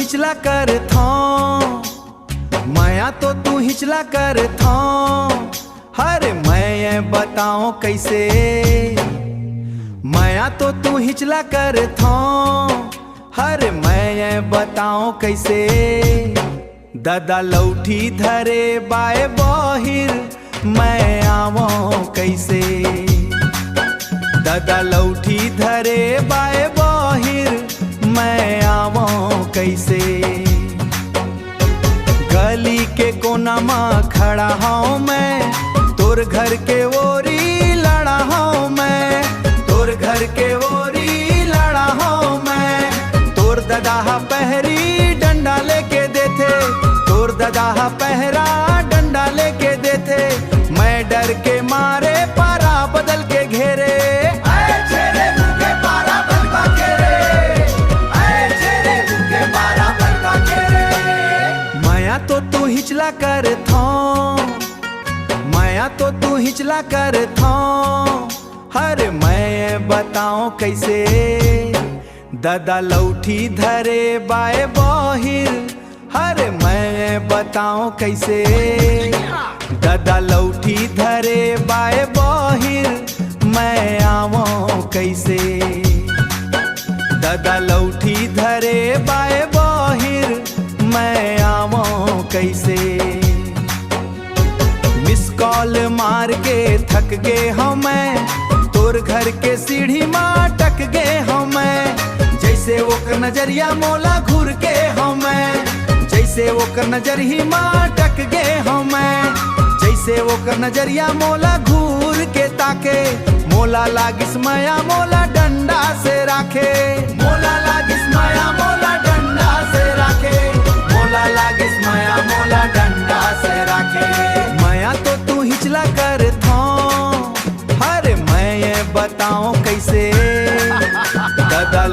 हिचला कर थो, माया तो तू हिचला कर थो। हरे मैं बताऊं कैसे, माया तो तू हिचला कर थो। हरे मैं बताऊं कैसे, दादा लौठी धरे बाए बहिर मैं आवों कैसे। दादा लौठी धरे बाए बहिर मैं आवों कैसे। गली के कोना में खड़ा हूँ मैं, तोर घर के ओरी लड़ा हूँ मैं। तोर घर के ओरी लड़ा हूँ मैं। तोर दादा पहरी डंडा लेके देते, तोर दादा पहरा डंडा लेके देते। मैं डर के मारे पारा बदल के घेरे, तो तू हिचला कर थो, माया तो तू हिचला कर थो। हरे मैं बताऊं कैसे, दादा लौठी धरे बाए बहिर। हरे मैं बताऊं कैसे, दादा लौठी धरे बाए बहिर मैं आवों कैसे। दादा लौठी धरे बाए बहिर मैं आवों कैसे। मिस कॉल मार के थक गए हूँ मैं, तोर घर के सीढ़ी माँ टक गए हूँ मैं। जैसे वो कर नजरिया मोला घूर के हूँ मैं, जैसे वो कर नजरिया माँ टक गए हूँ मैं। जैसे वो कर नजरिया मोला घूर के ताके, मोला लागिस माया मोला डंडा से राखे। मोला लागिस माया मोला डंडा से राखे। मोला लागिस माया मोला डंडा से राखे। माया तो तू हिचला कर थो, हरे मैं बताऊं कैसे। दादा